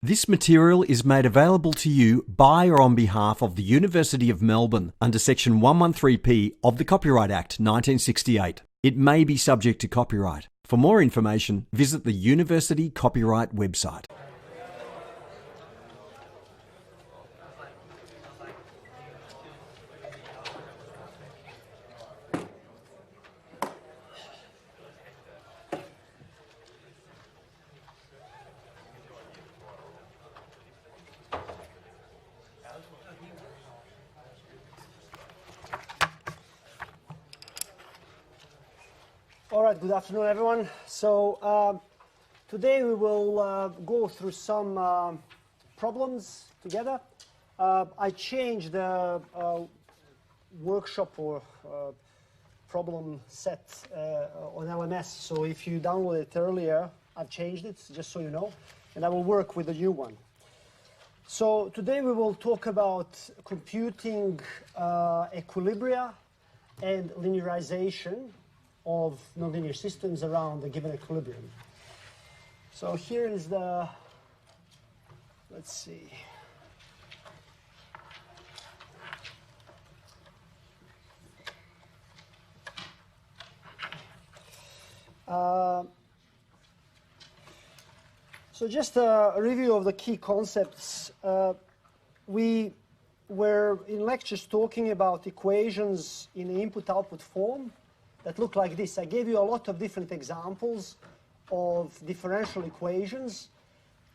This material is made available to you by or on behalf of the University of Melbourne under Section 113P of the Copyright Act 1968. It may be subject to copyright. For more information, visit the University Copyright website. All right, good afternoon, everyone. So today we will go through some problems together. I changed the workshop or problem set on LMS. So if you downloaded it earlier, I've changed it, just so you know, and I will work with the new one. So today we will talk about computing equilibria and linearization of nonlinear systems around a given equilibrium. So here is the, let's see. So just a review of the key concepts. We were in lectures talking about equations in the input-output form that look like this. I gave you a lot of different examples of differential equations.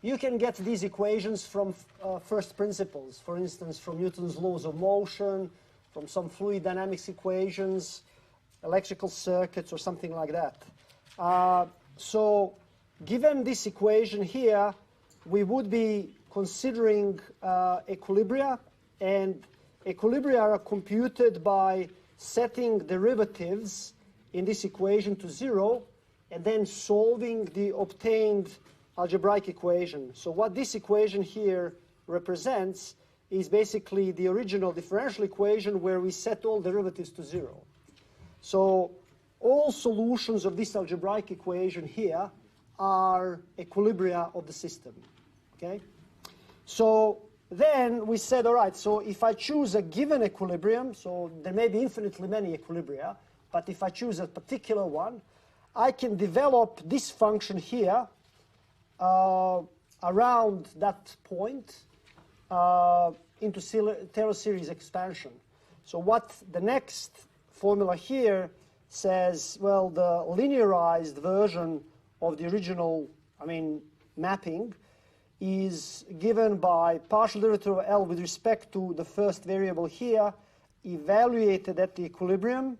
You can get these equations from first principles, for instance, from Newton's laws of motion, from some fluid dynamics equations, electrical circuits, or something like that. So given this equation here, we would be considering equilibria, and equilibria are computed by setting derivatives in this equation to 0 and then solving the obtained algebraic equation. So what this equation here represents is basically the original differential equation where we set all derivatives to 0. So all solutions of this algebraic equation here are equilibria of the system. Okay? So then we said, all right, so if I choose a given equilibrium, so there may be infinitely many equilibria, but if I choose a particular one, I can develop this function here around that point into Taylor series expansion. So what the next formula here says, well, the linearized version of the original, mapping, is given by partial derivative of L with respect to the first variable here, evaluated at the equilibrium,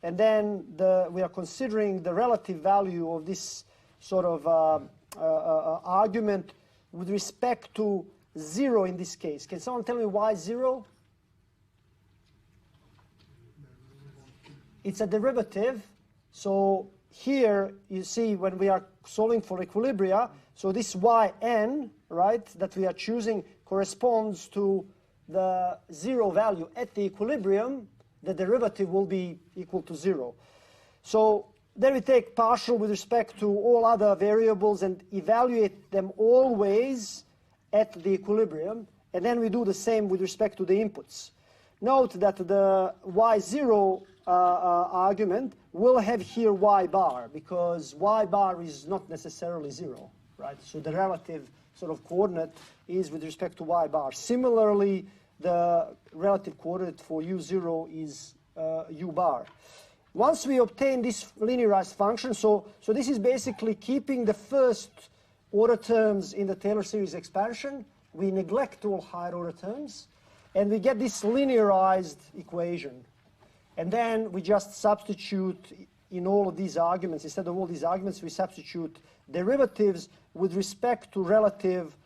and then we are considering the relative value of this sort of argument with respect to 0 in this case. Can someone tell me why 0? It's a derivative. So here you see when we are solving for equilibria, so this yn, right, that we are choosing corresponds to the 0 value at the equilibrium. The derivative will be equal to 0. So then we take partial with respect to all other variables and evaluate them always at the equilibrium, and then we do the same with respect to the inputs. Note that the y0 argument will have here y bar, because y bar is not necessarily 0, right? So the relative sort of coordinate is with respect to y bar. Similarly, the relative coordinate for u0 is u bar. Once we obtain this linearized function, so this is basically keeping the first order terms in the Taylor series expansion. We neglect all higher order terms, and we get this linearized equation. And then we just substitute in all of these arguments. Instead of all these arguments, we substitute derivatives with respect to relative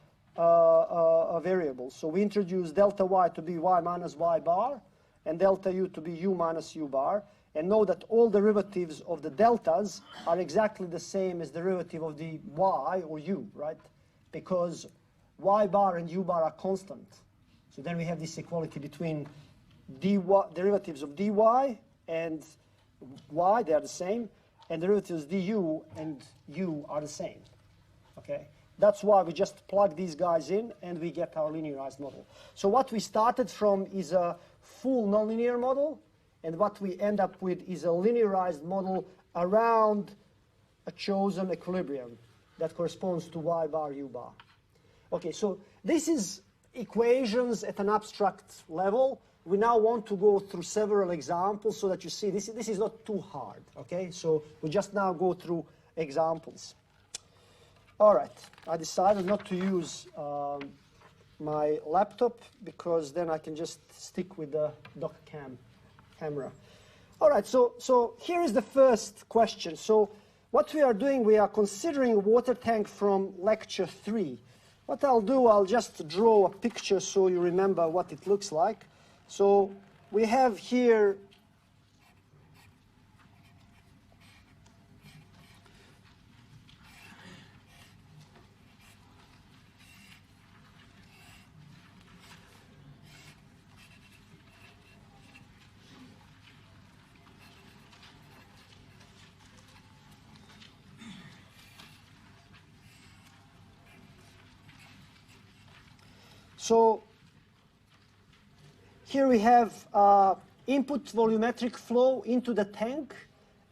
variables. So we introduce delta y to be y minus y bar, and delta u to be u minus u bar, and know that all derivatives of the deltas are exactly the same as derivative of the y or u, right? Because y bar and u bar are constant. So then we have this equality between derivatives of dy and y, they are the same, and derivatives du and u are the same. Okay? That's why we just plug these guys in and we get our linearized model. So what we started from is a full nonlinear model, and what we end up with is a linearized model around a chosen equilibrium that corresponds to y bar u bar. Okay, so this is equations at an abstract level. We now want to go through several examples so that you see this is not too hard, okay? So we just now go through examples. All right, I decided not to use my laptop because then I can just stick with the dock camera. All right, so here is the first question. So what we are doing, we are considering a water tank from lecture 3. What I'll do, I'll just draw a picture so you remember what it looks like. So we have here So here we have input volumetric flow into the tank,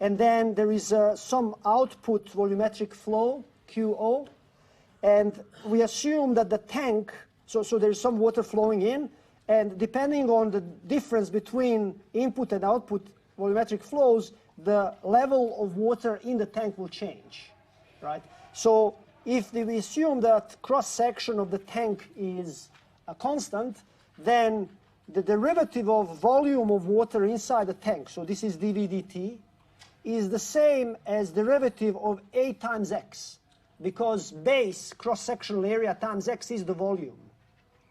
and then there is some output volumetric flow, QO, and we assume that the tank, so there's some water flowing in, and depending on the difference between input and output volumetric flows, the level of water in the tank will change, right? So if we assume that cross-section of the tank is a constant, then the derivative of volume of water inside the tank, so this is dV dt, is the same as derivative of A times X, because base cross-sectional area times X is the volume,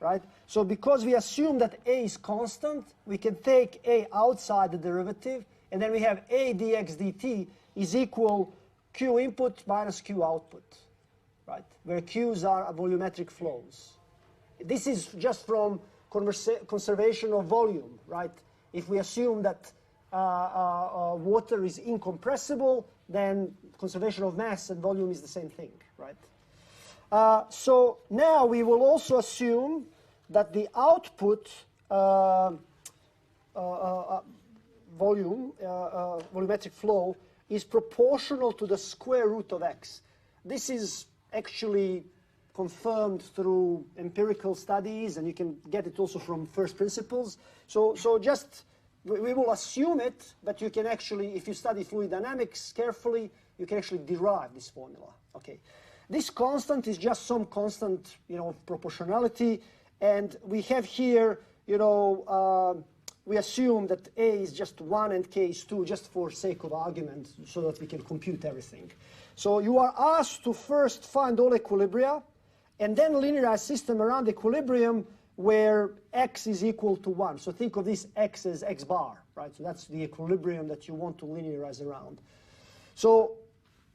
right? So because we assume that A is constant, we can take A outside the derivative, and then we have A dx dt is equal Q input minus Q output, right? Where Q's are volumetric flows. This is just from conservation of volume, right? If we assume that water is incompressible, then conservation of mass and volume is the same thing, right? So now we will also assume that the output volumetric flow is proportional to the square root of x. This is actually confirmed through empirical studies, and you can get it also from first principles. So just, we will assume it, but you can actually, if you study fluid dynamics carefully, you can actually derive this formula, okay? This constant is just some constant, of proportionality, and we have here, we assume that A is just 1 and K is 2, just for sake of argument, so that we can compute everything. So you are asked to first find all equilibria, and then linearize system around equilibrium where x is equal to 1. So think of this x as x bar, right? So that's the equilibrium that you want to linearize around. So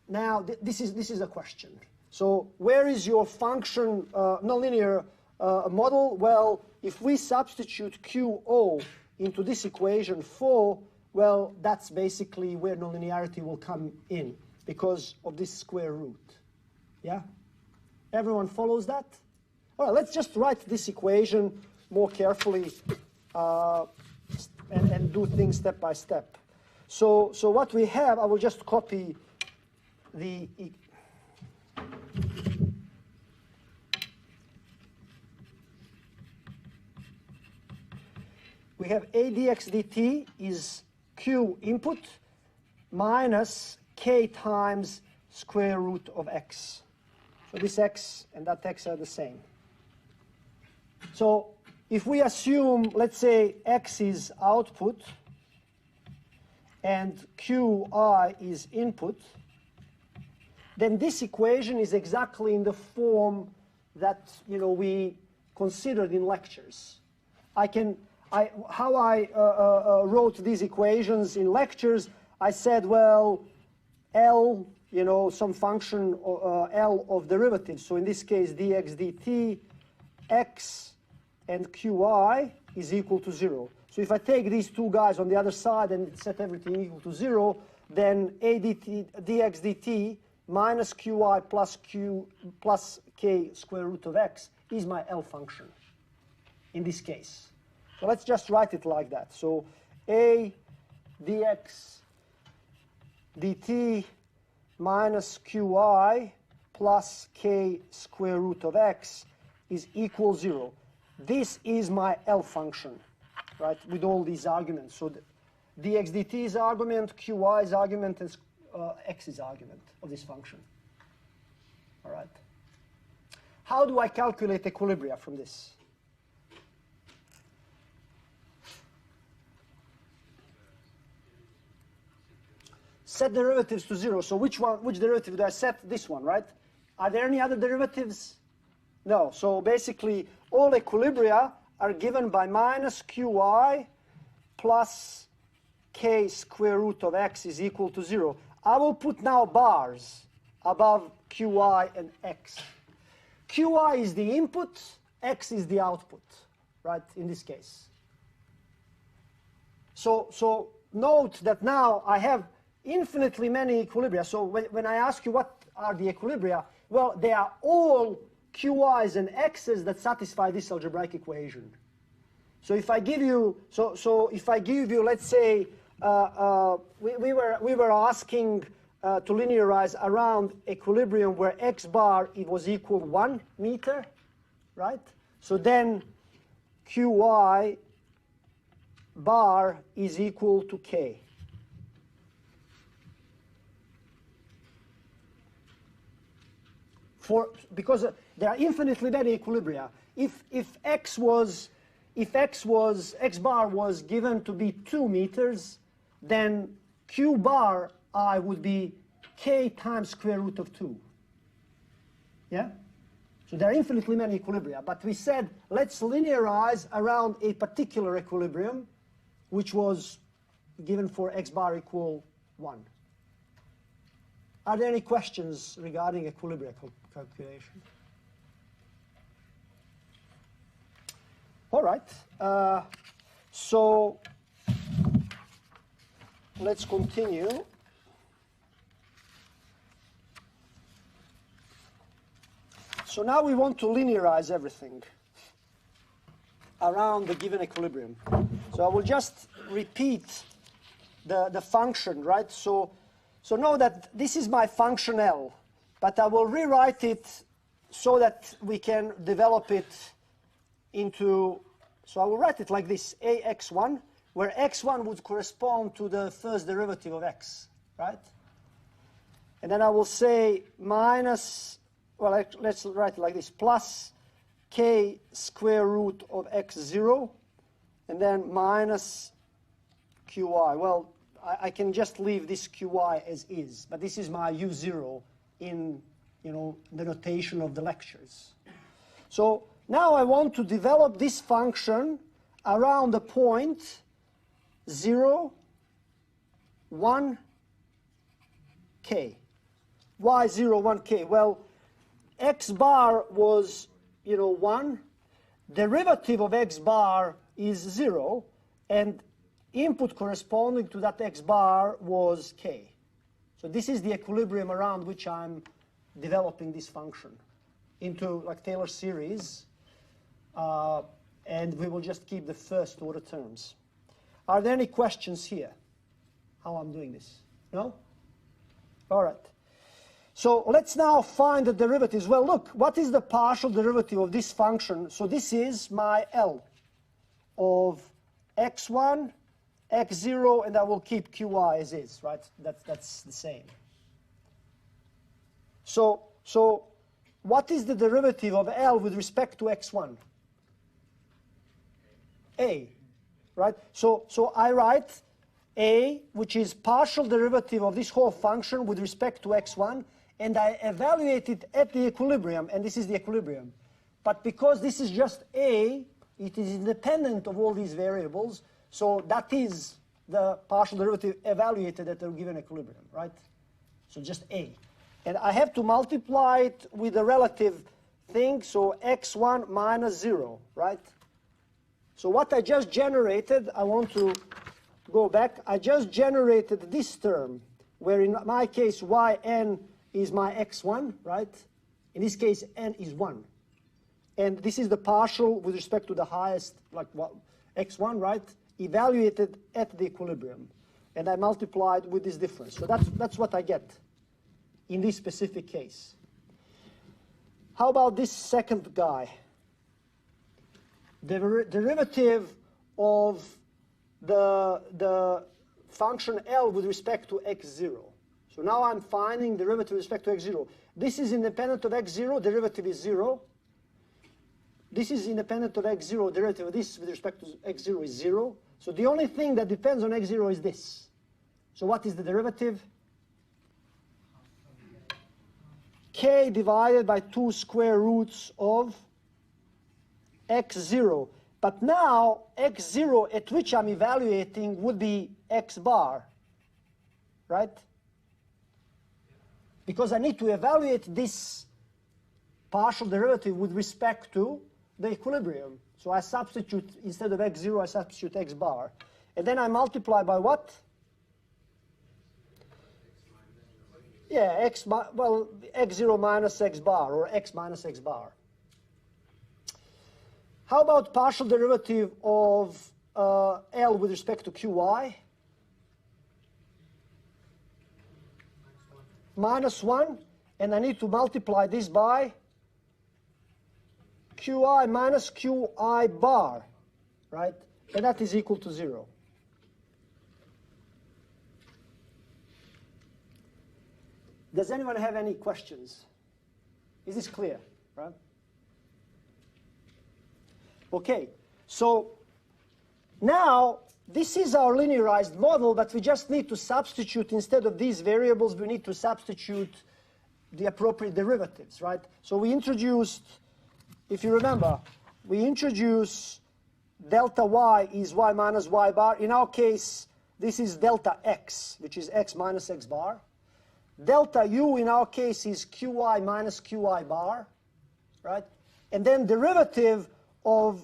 now this is a question. So where is your function nonlinear model? Well, if we substitute QO into this equation 4, well, that's basically where nonlinearity will come in because of this square root. Yeah? Everyone follows that? All right, let's just write this equation more carefully and do things step by step. So what we have, I will just copy the... We have A dx dt is Q input minus K times square root of x. So this x and that x are the same. So if we assume, let's say, x is output and qi is input, then this equation is exactly in the form that we considered in lectures. How I wrote these equations in lectures, I said, well, L, some function L of derivatives. So in this case, dx dt, x and qi is equal to 0. So if I take these two guys on the other side and set everything equal to 0, then A dx dt minus qi plus k square root of x is my L function in this case. So let's just write it like that. So a dx dt minus qi plus k square root of x is equal 0. This is my L function, right, with all these arguments. So dx dt is argument, qi is argument, and x is argument of this function. All right. How do I calculate equilibria from this? Set derivatives to 0. So which derivative do I set? This one, right? Are there any other derivatives? No. So basically, all equilibria are given by minus qi plus k square root of x is equal to 0. I will put now bars above qi and x. Qi is the input, x is the output, right, in this case. So note that now I have infinitely many equilibria. So when I ask you what are the equilibria, well, they are all qi's and x's that satisfy this algebraic equation. So if I give you, let's say, we were asking to linearize around equilibrium where x bar it was equal 1 meter, right? So then qi bar is equal to k. Because there are infinitely many equilibria. If x bar was given to be 2 meters, then q bar I would be k times square root of 2. Yeah? So there are infinitely many equilibria. But we said, let's linearize around a particular equilibrium, which was given for x bar equal 1. Are there any questions regarding equilibria calculation? All right. So let's continue. So now we want to linearize everything around the given equilibrium. So I will just repeat the function, right? So know that this is my function L, but I will rewrite it so that we can develop it into, so I will write it like this, ax1, where x1 would correspond to the first derivative of x, right? And then I will say minus, well, let's write it like this, plus k square root of x0, and then minus qi. Well, I can just leave this qi as is, but this is my u0 in, the notation of the lectures. So now I want to develop this function around the point 0, 1, k. Why 0, 1, k? Well, x bar was, 1. Derivative of x bar is 0, and input corresponding to that x bar was k. So this is the equilibrium around which I'm developing this function into like Taylor series, and we will just keep the first order terms. Are there any questions here? How I'm doing this? No? All right. So let's now find the derivatives. Well, look, what is the partial derivative of this function? So this is my L of x1, x0, and I will keep qi as is, right? That's the same. So what is the derivative of L with respect to x1? A, right? So I write A, which is partial derivative of this whole function with respect to x1, and I evaluate it at the equilibrium, and this is the equilibrium. But because this is just A, it is independent of all these variables, so that is the partial derivative evaluated at a given equilibrium, right? So just A. And I have to multiply it with a relative thing, so x1 minus 0, right? So what I just generated, I want to go back. I just generated this term, where in my case yn is my x1, right? In this case, n is 1. And this is the partial with respect to the highest, like what, x1, right, evaluated at the equilibrium. And I multiplied with this difference. So that's what I get in this specific case. How about this second guy? The derivative of the function L with respect to x0. So now I'm finding derivative with respect to x0. This is independent of x0, derivative is 0. This is independent of x0, derivative of this with respect to x0 is 0. So the only thing that depends on x0 is this. So what is the derivative? K divided by 2 square roots of x0. But now x0 at which I'm evaluating would be x bar, right? Because I need to evaluate this partial derivative with respect to the equilibrium. So I substitute, instead of x0, I substitute x bar. And then I multiply by what? Yeah, x0 minus x bar, or x minus x bar. How about partial derivative of L with respect to qy? Minus 1, and I need to multiply this by qi minus qi bar, right? And that is equal to 0. Does anyone have any questions? Is this clear, right? Okay, so now this is our linearized model, but we just need to substitute, instead of these variables, we need to substitute the appropriate derivatives, right? So we introduced, if you remember, we introduce delta y is y minus y bar. In our case, this is delta x, which is x minus x bar. Delta u in our case is qy minus qi bar, right? And then derivative of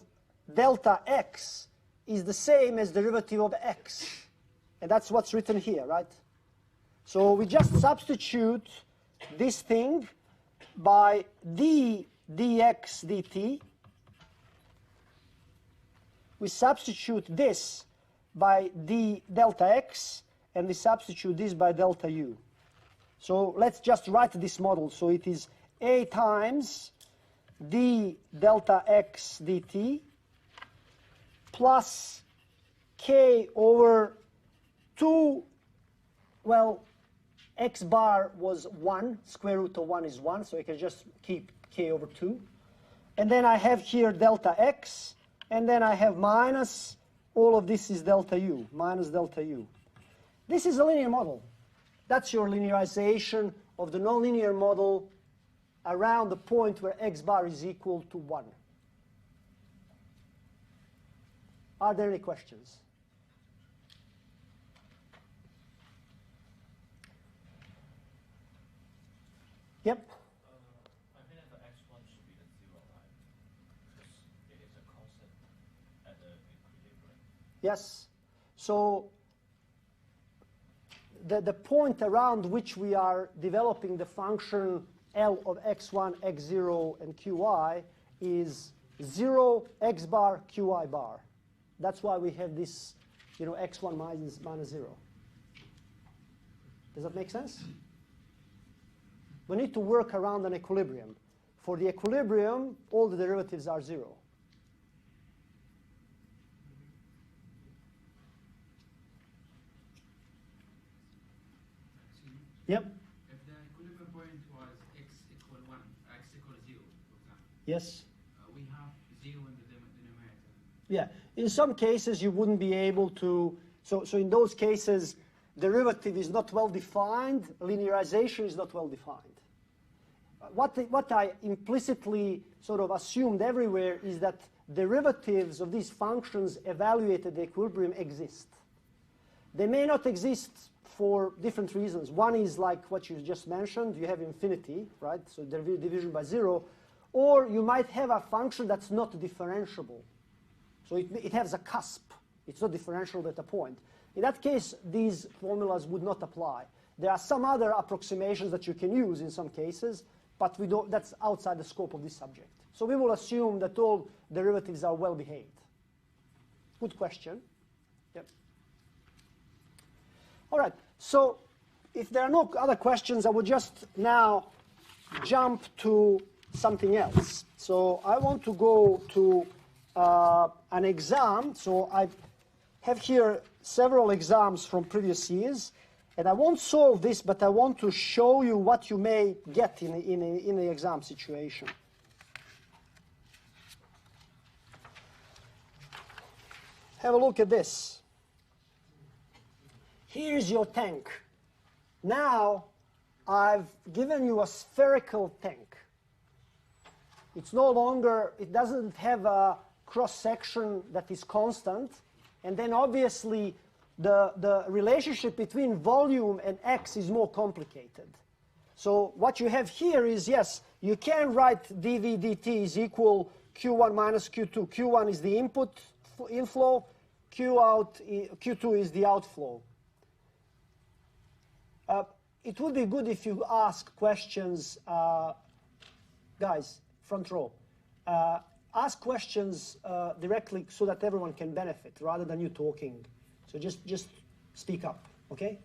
delta x is the same as derivative of x. And that's what's written here, right? So we just substitute this thing by d dx dt. We substitute this by d delta x, and we substitute this by delta u. So let's just write this model. So it is a times d delta x dt plus k over 2, well, x bar was 1, square root of 1 is 1, so I can just keep k over 2. And then I have here delta x, and then I have minus, all of this is delta u, minus delta u. This is a linear model. That's your linearization of the nonlinear model around the point where x bar is equal to 1. Are there any questions? Yep. I think that the x1 should be the 0, right? Because it is a constant at the equilibrium. Yes. So the point around which we are developing the function L of x1, x0, and qi is 0, x bar, qi bar. That's why we have this, x1 minus 0. Does that make sense? We need to work around an equilibrium. For the equilibrium, all the derivatives are 0. Yep. If the equilibrium point was x equal 1, x equal 0, for example, Yes. We have 0 in the denominator. Yeah. In some cases, you wouldn't be able to. So in those cases, derivative is not well defined. Linearization is not well defined. What I implicitly sort of assumed everywhere is that derivatives of these functions evaluated at the equilibrium exist. They may not exist for different reasons. One is like what you just mentioned. You have infinity, right? So division by 0. Or you might have a function that's not differentiable. So it has a cusp. It's not differentiable at a point. In that case, these formulas would not apply. There are some other approximations that you can use in some cases, but we don't, that's outside the scope of this subject. So we will assume that all derivatives are well behaved. Good question. Yep. All right, so if there are no other questions, I would just now jump to something else. So I want to go to an exam. So I have here several exams from previous years, and I won't solve this, but I want to show you what you may get in the exam situation. Have a look at this. Here's your tank. Now I've given you a spherical tank. It's no longer, it doesn't have a cross-section that is constant, and then obviously the relationship between volume and x is more complicated. So what you have here is, yes, you can write dv dt is equal q1 minus q2. q1 is the inflow, q2 is the outflow. It would be good if you ask questions, guys, front row. Ask questions directly so that everyone can benefit rather than you talking. So just speak up, okay?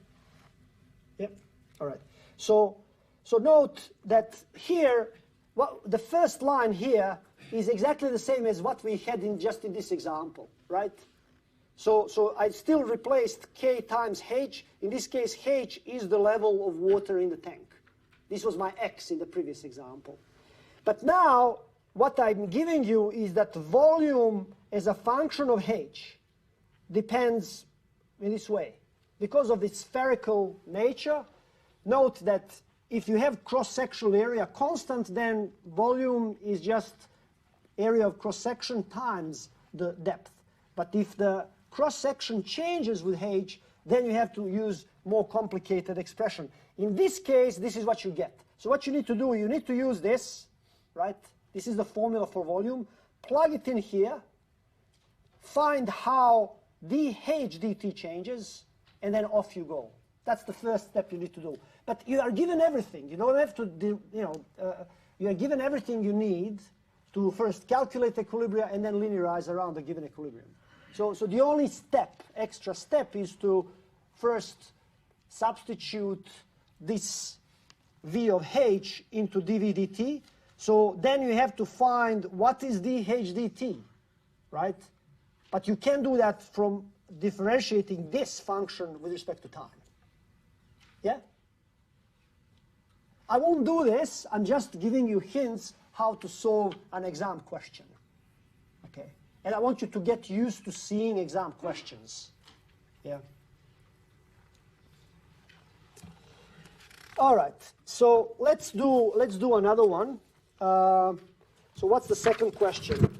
Yep, all right. So note that here, the first line here is exactly the same as what we had just in this example, right? So I still replaced K times H. In this case, H is the level of water in the tank. This was my X in the previous example. But now, what I'm giving you is that volume as a function of H depends in this way. Because of its spherical nature, note that if you have cross-sectional area constant, then volume is just area of cross-section times the depth. But if the cross-section changes with H, then you have to use more complicated expression. In this case, this is what you get. So what you need to do, you need to use this, right? This is the formula for volume. Plug it in here. Find how dH dt changes, and then off you go. That's the first step you need to do. But you are given everything. You don't have to, you are given everything you need to first calculate equilibria and then linearize around the given equilibrium. So the only step, extra step, is to first substitute this v of h into dv dt. So then you have to find what is dH dt, right? But you can do that from differentiating this function with respect to time. Yeah? I won't do this. I'm just giving you hints how to solve an exam question. Okay? And I want you to get used to seeing exam questions. Yeah? All right. So let's do another one. So what's the second question?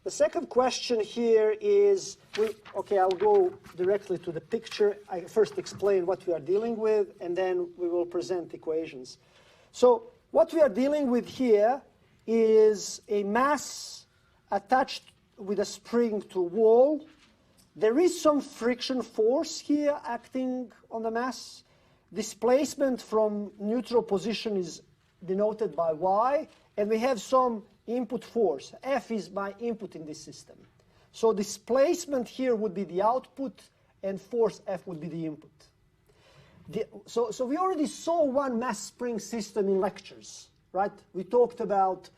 The second question here is, okay, I'll go directly to the picture. I first explain what we are dealing with, and then we will present equations. So what we are dealing with here is a mass attached with a spring to a wall. There is some friction force here acting on the mass. Displacement from neutral position is denoted by y, and we have some input force. F is my input in this system. So displacement here would be the output, and force F would be the input. So we already saw one mass spring system in lectures, right? We talked about,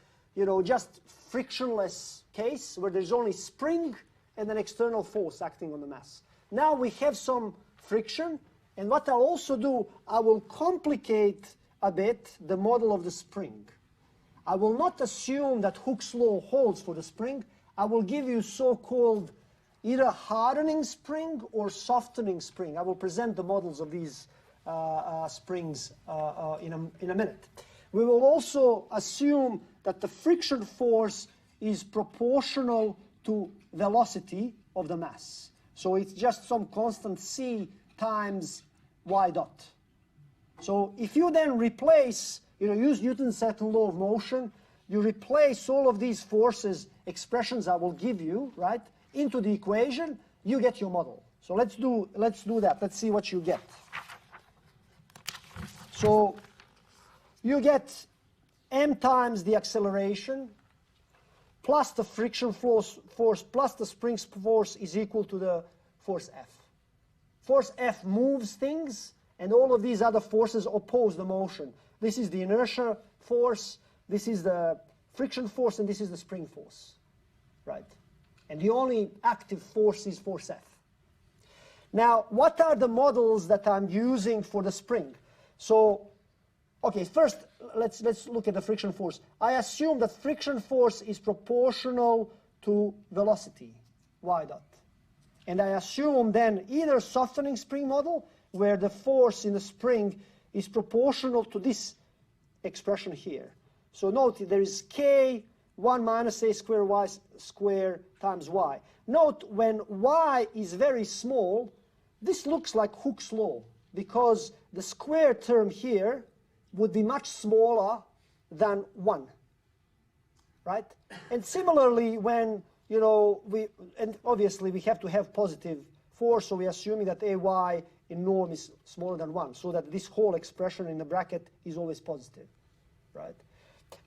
just frictionless case where there's only spring and an external force acting on the mass. Now we have some friction, and what I'll also do, I will complicate a bit the model of the spring. I will not assume that Hooke's law holds for the spring. I will give you so-called either hardening spring or softening spring. I will present the models of these springs in a minute. We will also assume that the friction force is proportional to velocity of the mass. So it's just some constant c times y dot. So if you then replace, use Newton's second law of motion, you replace all of these forces, expressions I will give you, right, into the equation, you get your model. So let's do that. Let's see what you get. So you get m times the acceleration plus the friction force plus the spring force is equal to the force F. Force F moves things, and all of these other forces oppose the motion. This is the inertia force, this is the friction force, and this is the spring force, right? And the only active force is force F. Now, what are the models that I'm using for the spring? So, okay, first, let's look at the friction force. I assume that friction force is proportional to velocity, y dot. And I assume then either softening spring model, where the force in the spring is proportional to this expression here. So note there is k 1 minus a square y square times y. Note when y is very small, this looks like Hooke's law, because the square term here would be much smaller than 1, right? And similarly, when, you know, and obviously we have to have positive force, so we're assuming that ay in norm is smaller than 1, so that this whole expression in the bracket is always positive, right?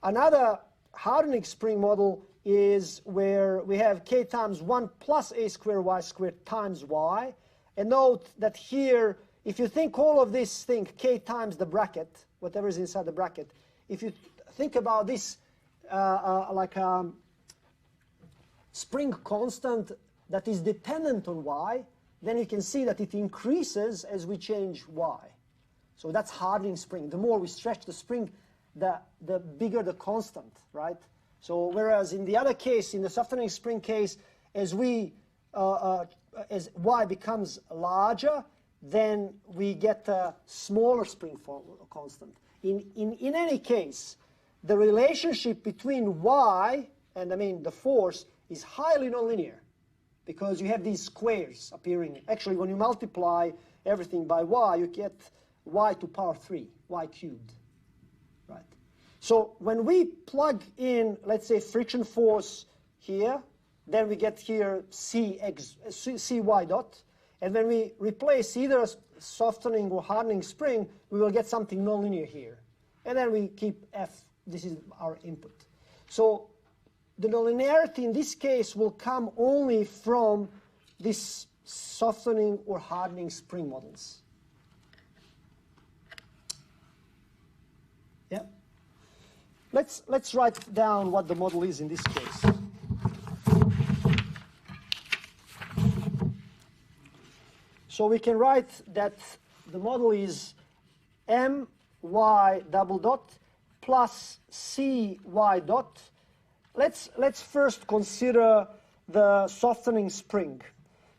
Another hardening spring model is where we have k times 1 plus a square y squared times y. And note that here, if you think all of this thing, k times the bracket, whatever is inside the bracket, if you think about this like a spring constant that is dependent on y, then you can see that it increases as we change y. So that's hardening spring. The more we stretch the spring, the bigger the constant, right? So whereas in the other case, in the softening spring case, as y becomes larger, then we get a smaller spring constant. In any case, the relationship between y and, I mean, the force is highly nonlinear, because you have these squares appearing. Actually, when you multiply everything by y, you get y to power 3, y cubed, right? So when we plug in, let's say, friction force here, then we get here cy dot. And when we replace either a softening or hardening spring, we will get something nonlinear here. And then we keep f, this is our input. So the nonlinearity in this case will come only from this softening or hardening spring models. Yeah? Let's write down what the model is in this case. So we can write that the model is my double dot plus cy dot. Let's first consider the softening spring,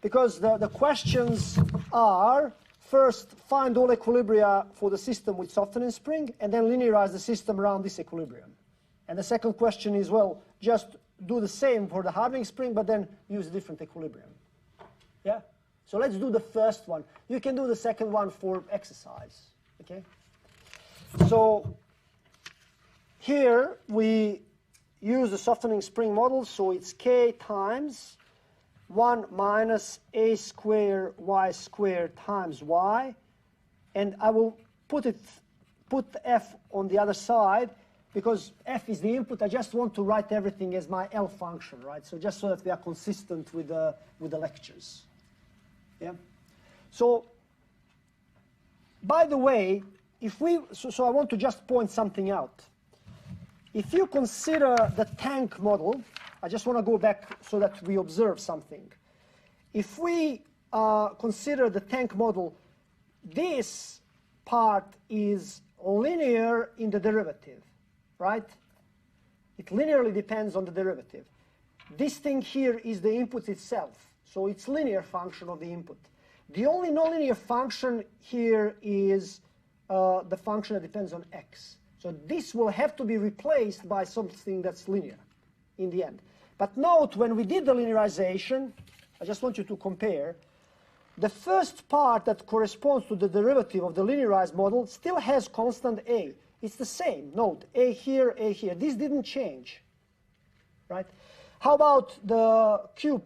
because the questions are, first, find all equilibria for the system with softening spring, and then linearize the system around this equilibrium. And the second question is, well, just do the same for the hardening spring, but then use a different equilibrium. Yeah? So let's do the first one. You can do the second one for exercise, okay? So here we use the softening spring model, so it's k times 1 minus a square y squared times y. And I will put f on the other side, because f is the input. I just want to write everything as my L function, right? So just so that we are consistent with the lectures. Yeah. So, by the way, so I want to just point something out. If you consider the tank model, I just want to go back so that we observe something. If we consider the tank model, this part is linear in the derivative, right? It linearly depends on the derivative. This thing here is the input itself. So it's linear function of the input. The only nonlinear function here is the function that depends on x. So this will have to be replaced by something that's linear in the end. But note, when we did the linearization, I just want you to compare, the first part that corresponds to the derivative of the linearized model still has constant a. It's the same. Note, a here, a here. This didn't change, right? How about the Q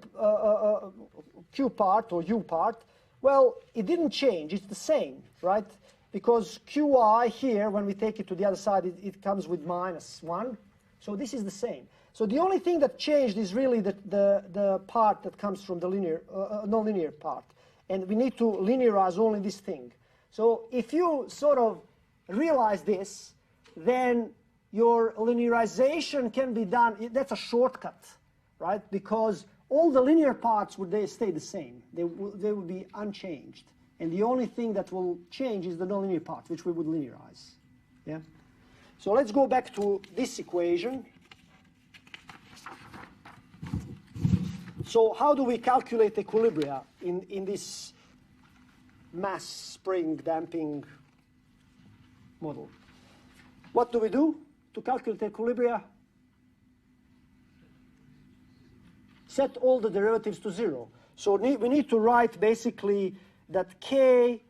part or U part? Well, it didn't change. It's the same, right? because qi here, when we take it to the other side, it comes with -1. So this is the same. So the only thing that changed is really the part that comes from the linear, non-linear part. And we need to linearize only this thing. So if you sort of realize this, then your linearization can be done. That's a shortcut, right? Because all the linear parts would stay the same. They will be unchanged. And the only thing that will change is the nonlinear part, which we would linearize. Yeah. So let's go back to this equation. So how do we calculate equilibria in this mass spring damping model? What do we do to calculate equilibria? Set all the derivatives to 0. So we need to write basically that k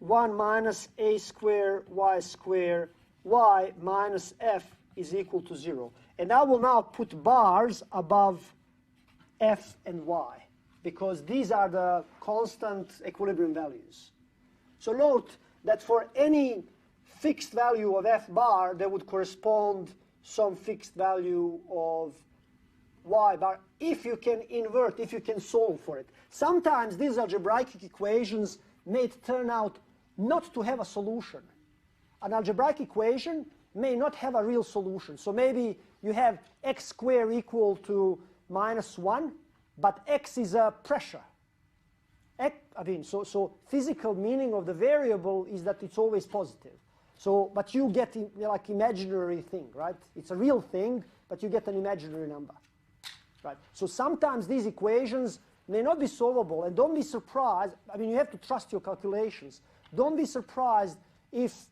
1 minus a square y square y minus f is equal to 0. And I will now put bars above f and y, because these are the constant equilibrium values. So note that for any fixed value of f bar, there would correspond some fixed value of y bar, if you can invert, if you can solve for it. Sometimes these algebraic equations may turn out not to have a solution. An algebraic equation may not have a real solution. So maybe you have x squared equal to -1, but x is a pressure. So physical meaning of the variable is that it's always positive. So, but you get like imaginary thing, right? It's a real thing, but you get an imaginary number, right? So sometimes these equations may not be solvable, and don't be surprised. I mean, you have to trust your calculations. Don't be surprised if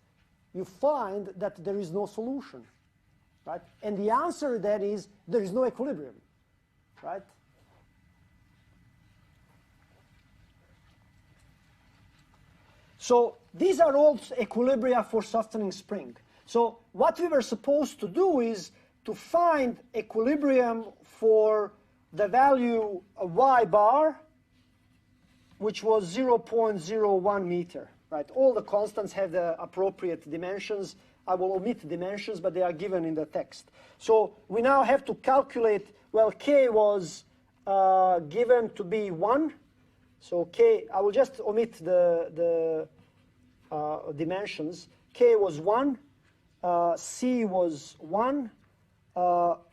you find that there is no solution, right? And the answer then is there is no equilibrium, right? So these are all equilibria for softening spring. So what we were supposed to do is to find equilibrium for the value of y bar, which was 0.01 meter, right? All the constants have the appropriate dimensions. I will omit dimensions, but they are given in the text. So we now have to calculate, well, k was given to be 1. So k, I will just omit the dimensions. K was 1, c was 1,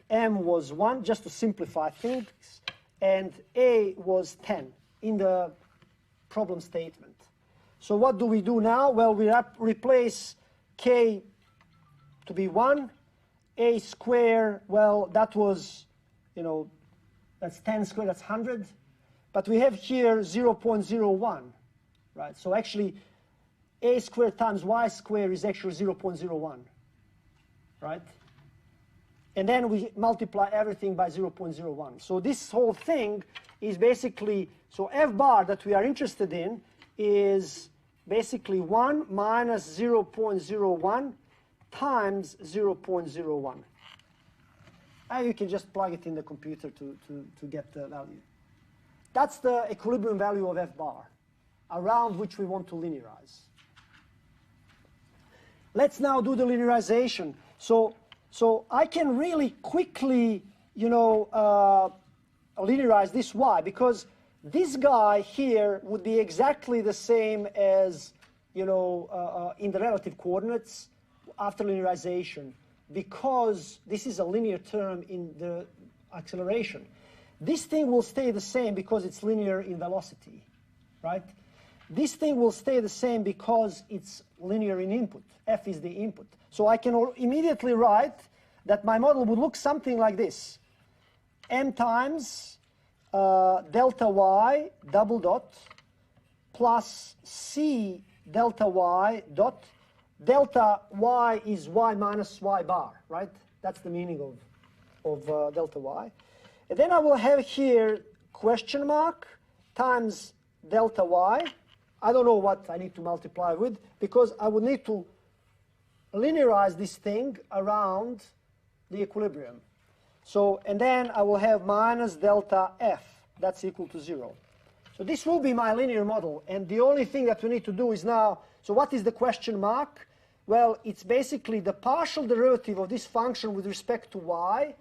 m was 1, just to simplify things, and a was 10 in the problem statement. So what do we do now? Well, we replace k to be 1, a square, well, that was, that's 10 squared, that's 100. But we have here 0.01, right? So actually, a squared times y squared is actually 0.01, right? And then we multiply everything by 0.01. So this whole thing is basically, so f bar that we are interested in is basically 1 minus 0.01 times 0.01. And you can just plug it in the computer to get the value. That's the equilibrium value of f bar, around which we want to linearize. Let's now do the linearization. So I can really quickly, linearize this y, because this guy here would be exactly the same as, in the relative coordinates after linearization, because this is a linear term in the acceleration. This thing will stay the same because it's linear in velocity, right? This thing will stay the same because it's linear in input. F is the input. So I can immediately write that my model would look something like this. M times delta y double dot plus c delta y dot. Delta y is y minus y bar, right? That's the meaning of delta y. And then I will have here question mark times delta y. I don't know what I need to multiply with, because I would need to linearize this thing around the equilibrium. So, and then I will have minus delta f. That's equal to 0. So this will be my linear model. And the only thing that we need to do is now So what is the question mark? Well, it's basically the partial derivative of this function with respect to y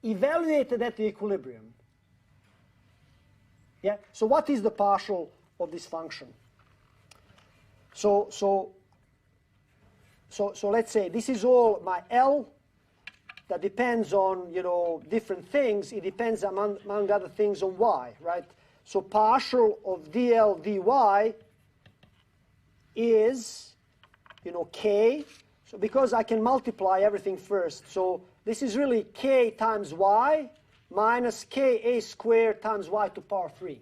evaluated at the equilibrium. Yeah. So what is the partial of this function? So let's say this is all my L that depends on, you know, different things. It depends among other things on y, right? So partial of dl dy is, you know, k. So because I can multiply everything first, so this is really k times y minus ka squared times y to power 3,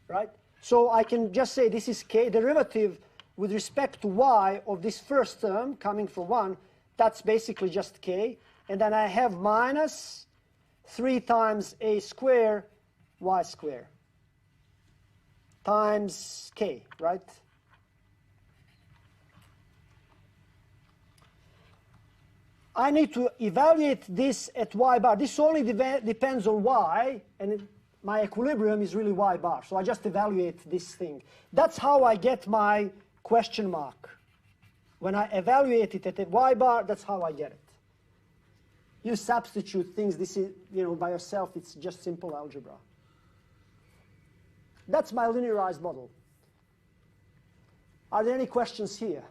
right? So I can just say this is k derivative with respect to y of this first term coming from 1. That's basically just k. And then I have minus 3 times a squared y squared times k, right? I need to evaluate this at y bar. This only depends on y, and my equilibrium is really y bar. So I just evaluate this thing. That's how I get my question mark. When I evaluate it at a y bar, that's how I get it. You substitute things. This is, you know, by yourself. It's just simple algebra. That's my linearized model. Are there any questions here?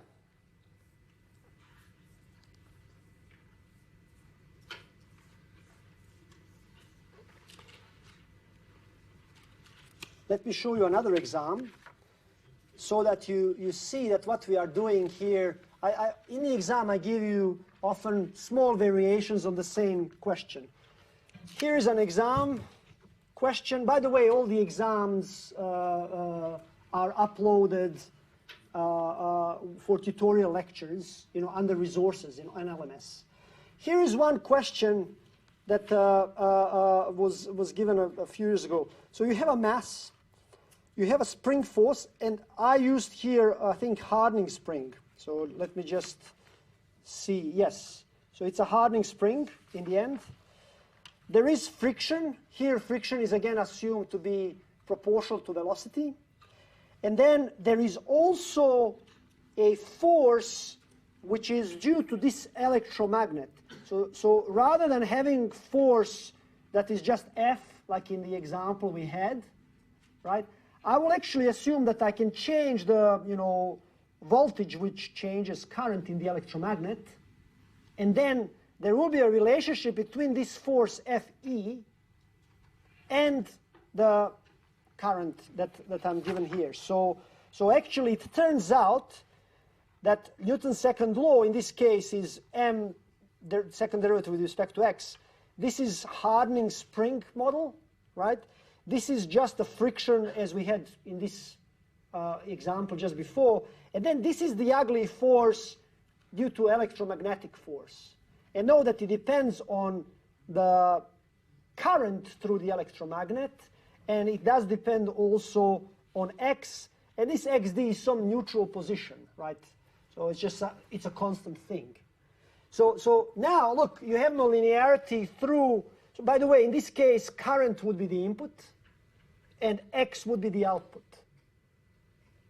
Let me show you another exam so that you see that what we are doing here, in the exam I give you often small variations on the same question. Here is an exam question. By the way, all the exams are uploaded for tutorial lectures, you know, under resources in LMS. Here is one question that was given a few years ago. So you have a mass. You have a spring force, and I used here, I think, hardening spring. So let me just see. Yes. So it's a hardening spring in the end. There is friction. Here, friction is again assumed to be proportional to velocity. And then there is also a force which is due to this electromagnet. So rather than having force that is just F, like in the example we had, right? I will actually assume that I can change the, you know, voltage which changes current in the electromagnet, and then there will be a relationship between this force Fe and the current that I'm given here. So actually it turns out that Newton's second law in this case is m, the second derivative with respect to x. This is hardening spring model, right? This is just the friction as we had in this example just before. And then this is the ugly force due to electromagnetic force. And know that it depends on the current through the electromagnet, and it does depend also on x. And this xd is some neutral position, right? So it's just it's a constant thing. So now look, you have no linearity through. So by the way, in this case, current would be the input, and x would be the output.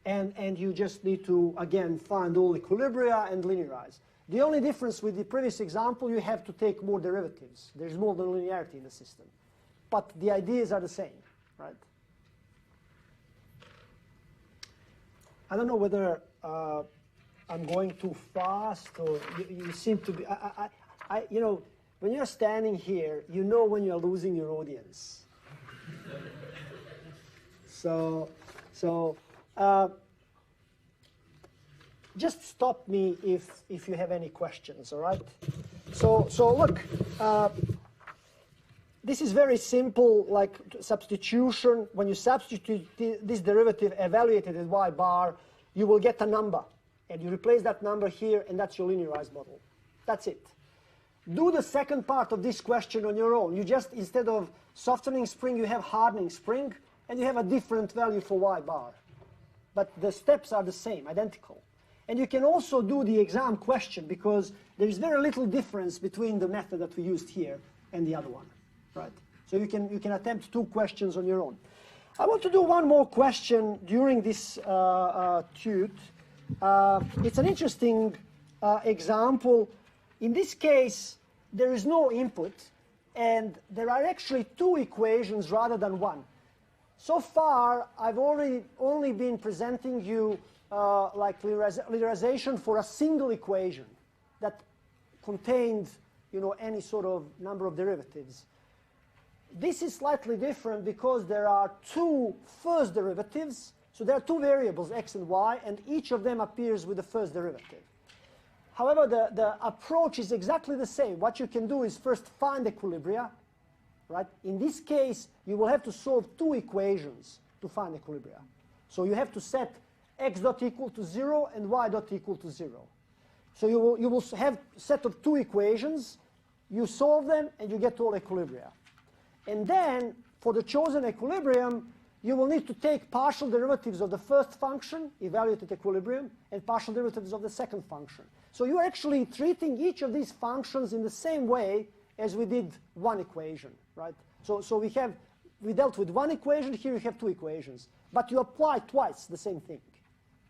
And you just need to, again, find all equilibria and linearize. The only difference with the previous example, you have to take more derivatives. There's more nonlinearity in the system. But the ideas are the same, right? I don't know whether I'm going too fast, or you seem to be, you know, when you're standing here, you know when you're losing your audience. So just stop me if you have any questions, all right? So look, this is very simple, like substitution. When you substitute this derivative evaluated at y bar, you will get a number. And you replace that number here, and that's your linearized model. That's it. Do the second part of this question on your own. You just, instead of softening spring, you have hardening spring, and you have a different value for y bar. But the steps are the same, identical. And you can also do the exam question, because there is very little difference between the method that we used here and the other one, right? So you can attempt 2 questions on your own. I want to do one more question during this tute. it's an interesting example. In this case, there is no input, and there are actually two equations rather than one. So far, I've only been presenting you like linearization for a single equation that contained, any sort of number of derivatives. This is slightly different because there are two first derivatives. So there are two variables, x and y, and each of them appears with the first derivative. However, the approach is exactly the same. What you can do is first find equilibria, right? In this case, you will have to solve two equations to find equilibria. So you have to set x dot equal to 0 and y dot equal to 0. So you will have a set of two equations. You solve them, and you get all equilibria. And then, for the chosen equilibrium, you will need to take partial derivatives of the first function, evaluated equilibrium, and partial derivatives of the second function. So you're actually treating each of these functions in the same way as we did one equation, right? So we dealt with one equation, here you have two equations. But you apply twice the same thing.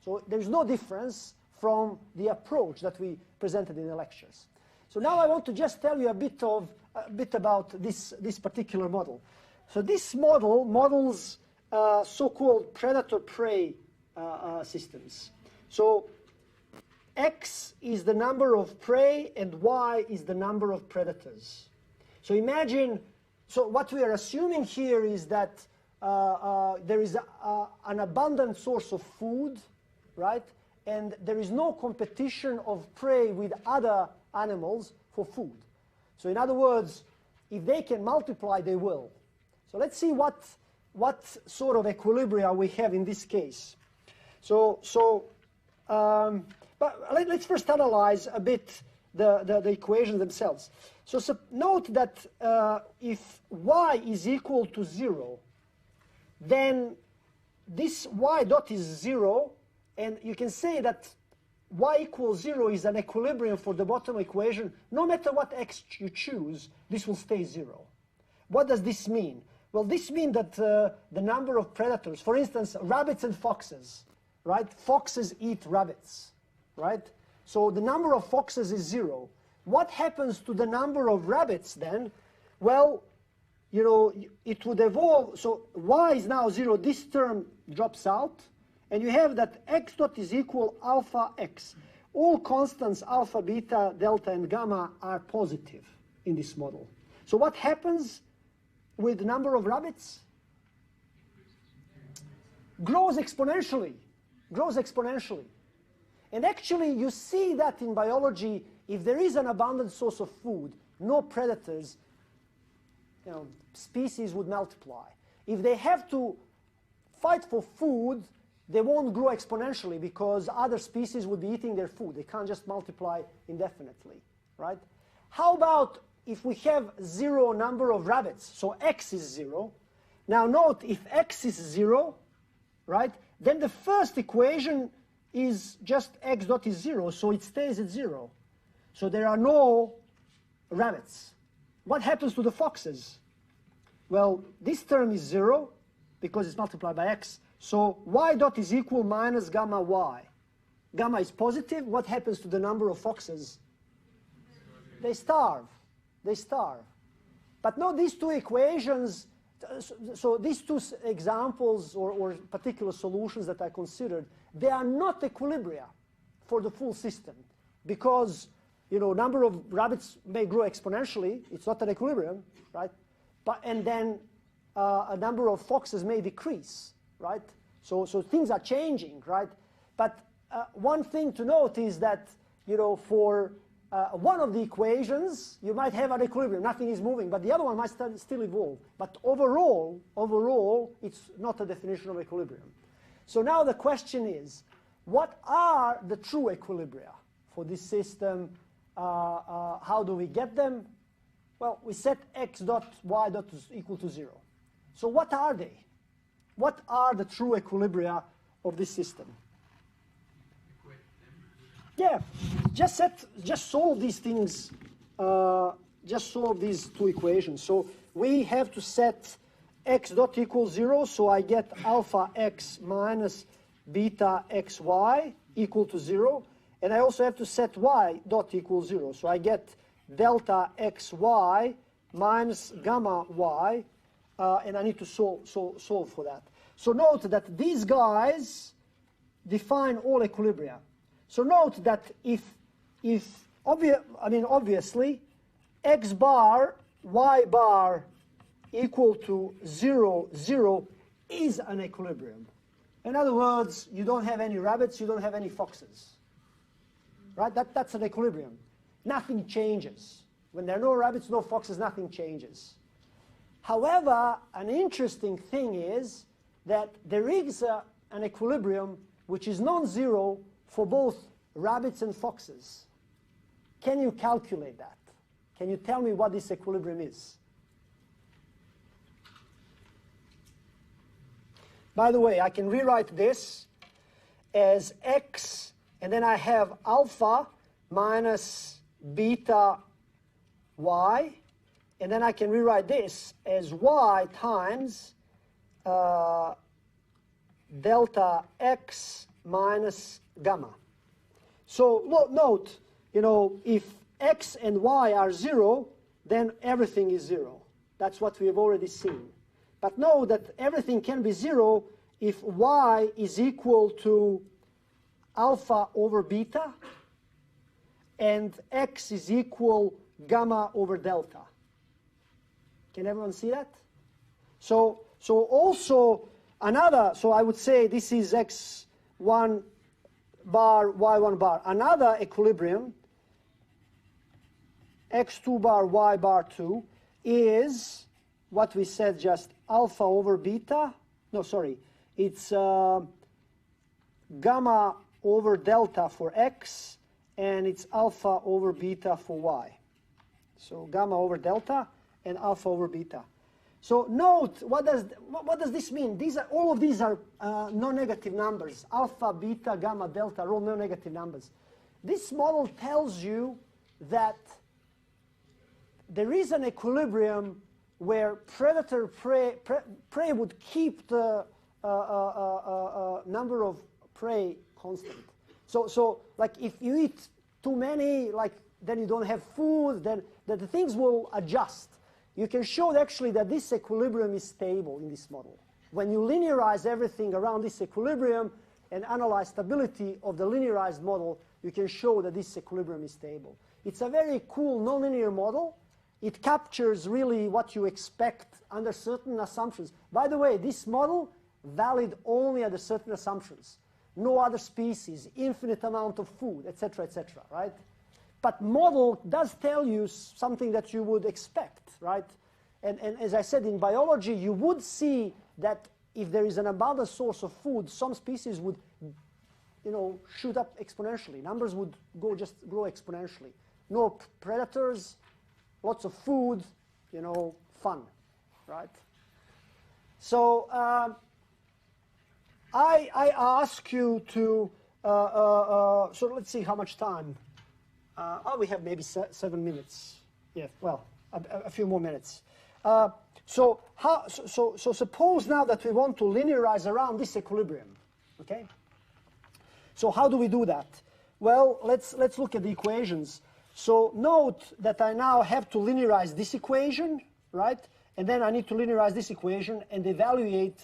So there's no difference from the approach that we presented in the lectures. So now I want to just tell you a bit about this particular model. So this model models so-called predator-prey systems. So x is the number of prey and y is the number of predators. So imagine, so what we are assuming here is that there is an abundant source of food, right? And there is no competition of prey with other animals for food. So in other words, if they can multiply, they will. So let's see what sort of equilibria we have in this case. But let's first analyze a bit the equations themselves. So note that if y is equal to 0, then this y dot is 0, and you can say that y equals 0 is an equilibrium for the bottom equation. No matter what x you choose, this will stay 0. What does this mean? Well, this means that the number of predators, for instance, rabbits and foxes, right? Foxes eat rabbits, right? So the number of foxes is 0. What happens to the number of rabbits then? Well, it would evolve. So y is now 0. This term drops out. And you have that x dot is equal alpha x. All constants, alpha, beta, delta, and gamma, are positive in this model. So what happens with the number of rabbits? Grows exponentially. Grows exponentially. And actually, you see that in biology, if there is an abundant source of food, no predators, species would multiply. If they have to fight for food, they won't grow exponentially because other species would be eating their food. They can't just multiply indefinitely, right? How about if we have 0 number of rabbits? So x is 0. Now note, if x is 0, right, then the first equation is just x dot is 0, so it stays at 0. So there are no rabbits. What happens to the foxes? Well, this term is 0 because it's multiplied by x. So y dot is equal minus gamma y. Gamma is positive. What happens to the number of foxes? They starve. They starve. But note these two equations, so these two examples or particular solutions that I considered, they are not equilibria for the full system because, number of rabbits may grow exponentially. It's not an equilibrium, right? And then a number of foxes may decrease. Right? So things are changing, right? But one thing to note is that, for one of the equations, you might have an equilibrium. Nothing is moving, but the other one might still evolve. But overall, it's not a definition of equilibrium. So now the question is, what are the true equilibria for this system? How do we get them? Well, we set x dot y dot is equal to 0. So what are they? What are the true equilibria of this system? Yeah, just solve these things. Just solve these two equations. So we have to set x dot equals 0, so I get alpha x minus beta xy. equal to 0. And I also have to set y dot equal 0. So I get delta xy minus gamma y, and I need to solve for that. So note that these guys define all equilibria. So note that obviously, x bar, y bar equal to 0, 0 is an equilibrium. In other words, you don't have any rabbits, you don't have any foxes. Right? That's an equilibrium. Nothing changes. When there are no rabbits, no foxes, nothing changes. However, an interesting thing is that there is an equilibrium which is non-zero for both rabbits and foxes. Can you calculate that? Can you tell me what this equilibrium is? By the way, I can rewrite this as x, and then I have alpha minus beta y, and then I can rewrite this as y times delta x minus gamma. So note, if x and y are 0, then everything is 0. That's what we have already seen. But know that everything can be 0 if y is equal to alpha over beta and x is equal gamma over delta. Can everyone see that? So also another, so I would say this is x1 bar, y1 bar. Another equilibrium, x2 bar, y bar 2, is what we said just alpha over beta. No, sorry. It's gamma over delta for x, and it's alpha over beta for y. So gamma over delta and alpha over beta. So note, what does this mean? All of these are non-negative numbers. Alpha, beta, gamma, delta are all non-negative numbers. This model tells you that there is an equilibrium where prey would keep the number of prey constant. So like if you eat too many, then you don't have food, then the things will adjust. You can show actually that this equilibrium is stable in this model. When you linearize everything around this equilibrium and analyze stability of the linearized model, you can show that this equilibrium is stable. It's a very cool nonlinear model. It captures really what you expect under certain assumptions. By the way, this model valid only under certain assumptions. No other species, infinite amount of food, etc., etc., right? But model does tell you something that you would expect, right? And as I said, in biology, you would see that if there is an abundant source of food, some species would, shoot up exponentially. Numbers would just grow exponentially. No predators, lots of food, fun, right? So I ask you to, so let's see how much time. We have maybe 7 minutes. Yeah, well, a few more minutes. So suppose now that we want to linearize around this equilibrium, okay? So how do we do that? Well, let's look at the equations. So note that I now have to linearize this equation, right? And then I need to linearize this equation and evaluate,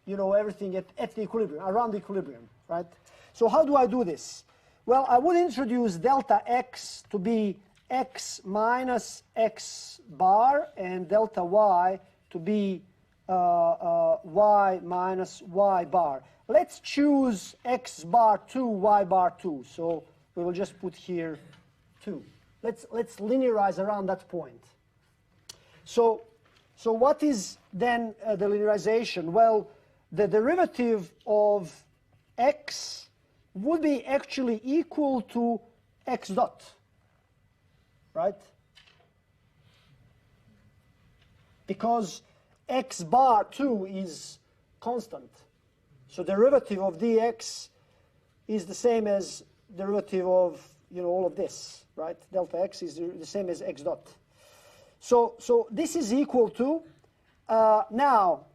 everything at the equilibrium, around the equilibrium, right? So how do I do this? Well, I would introduce delta x to be x minus x bar and delta y to be y minus y bar. Let's choose x bar 2, y bar 2. So we will just put here 2. Let's linearize around that point. So what is then the linearization? Well, the derivative of x would be actually equal to x dot, right? Because x bar 2 is constant. So derivative of dx is the same as derivative of, all of this, right? Delta x is the same as x dot. So this is equal to, now,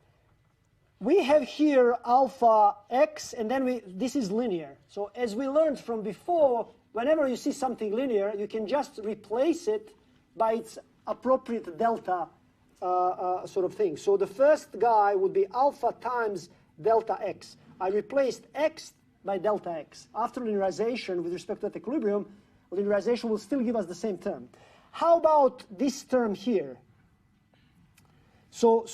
we have here alpha x, and then this is linear. So as we learned from before, whenever you see something linear, you can just replace it by its appropriate delta sort of thing. So the first guy would be alpha times delta x. I replaced x by delta x. After linearization with respect to that equilibrium, linearization will still give us the same term. How about this term here? So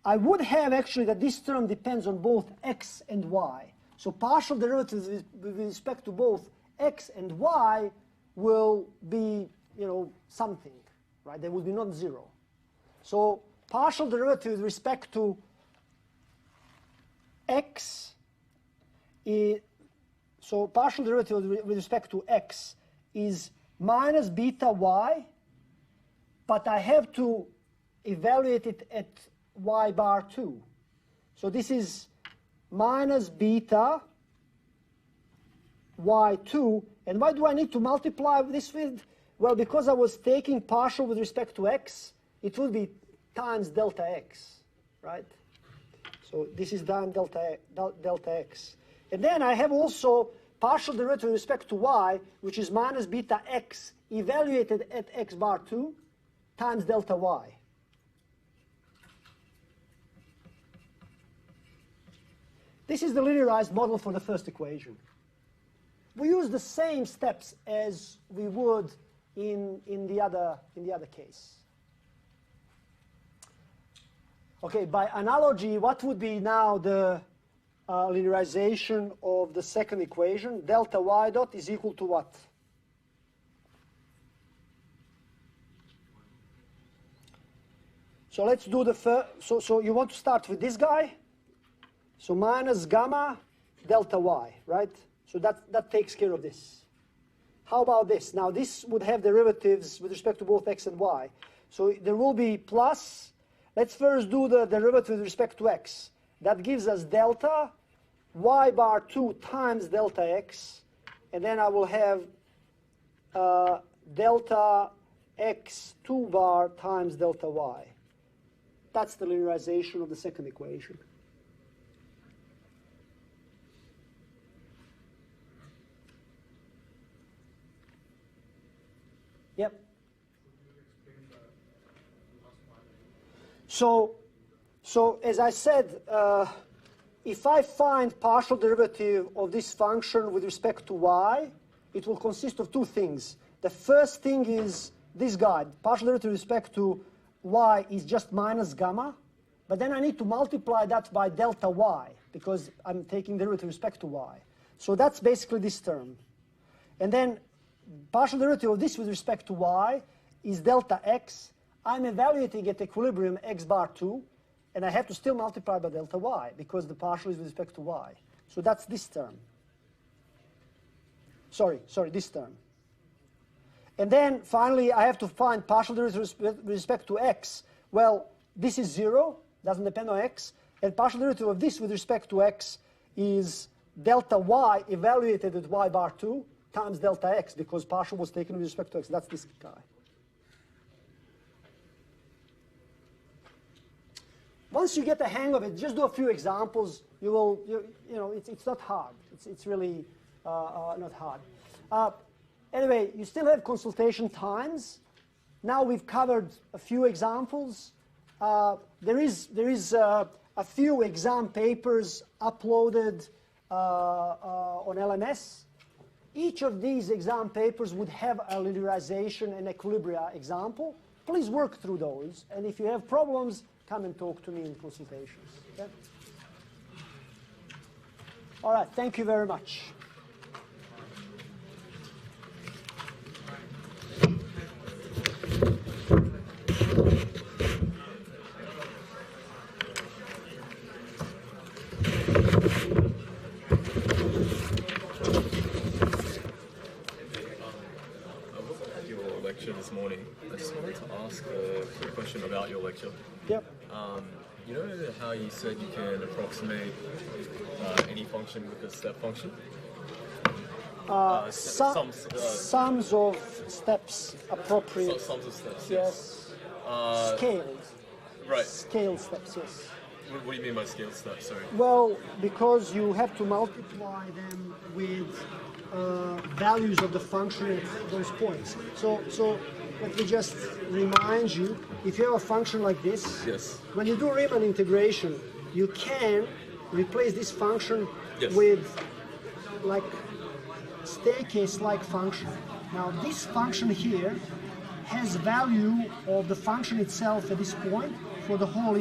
I would have actually that this term depends on both x and y. So partial derivatives with respect to both x and y will be, something, right? They will be non-zero. So partial derivative with respect to x so partial derivative with respect to x is minus beta y, but I have to evaluate it at y bar 2. So this is minus beta y2. And why do I need to multiply this with? Well, because I was taking partial with respect to x, it would be times delta x, right? So this is times delta x. And then I have also partial derivative with respect to y, which is minus beta x evaluated at x bar 2 times delta y. This is the linearized model for the first equation. We use the same steps as we would in the other case. Okay, by analogy, what would be now the linearization of the second equation? Delta y dot is equal to what? So let's do the first. So you want to start with this guy? So minus gamma delta y, right? So that takes care of this. How about this? Now this would have derivatives with respect to both x and y. So there will be plus. Let's first do the derivative with respect to x. That gives us delta y bar 2 times delta x. And then I will have delta x 2 bar times delta y. That's the linearization of the second equation. Yep. So as I said, if I find partial derivative of this function with respect to y, it will consist of two things. The first thing is this guy. Partial derivative with respect to y is just minus gamma, but then I need to multiply that by delta y because I'm taking derivative with respect to y. So that's basically this term. And then partial derivative of this with respect to y is delta x. I'm evaluating at equilibrium x bar 2, and I have to still multiply by delta y because the partial is with respect to y. So that's this term. Sorry, this term. And then finally, I have to find partial derivative with respect to x. Well, this is 0, doesn't depend on x. And partial derivative of this with respect to x is delta y evaluated at y bar 2 times delta x, because partial was taken with respect to x. That's this guy. Once you get the hang of it, just do a few examples. You will, it's not hard. It's really not hard. Anyway, you still have consultation times. Now we've covered a few examples. There is a few exam papers uploaded on LMS. Each of these exam papers would have a linearization and equilibria example. Please work through those. And if you have problems, come and talk to me in consultations. Okay? All right, thank you very much. This morning. I just wanted to ask a quick question about your lecture. Yep. You know how you said you can approximate any function with a step function? Sums of steps appropriate. Sums of steps. Yes. Scales. Right. Scale steps. Yes. What do you mean by scale stuff? Sorry. Well, because you have to multiply them with values of the function at those points. So let me just remind you, if you have a function like this, Yes. when you do Riemann integration, you can replace this function Yes. with like staircase-like function. Now this function here has value of the function itself at this point for the whole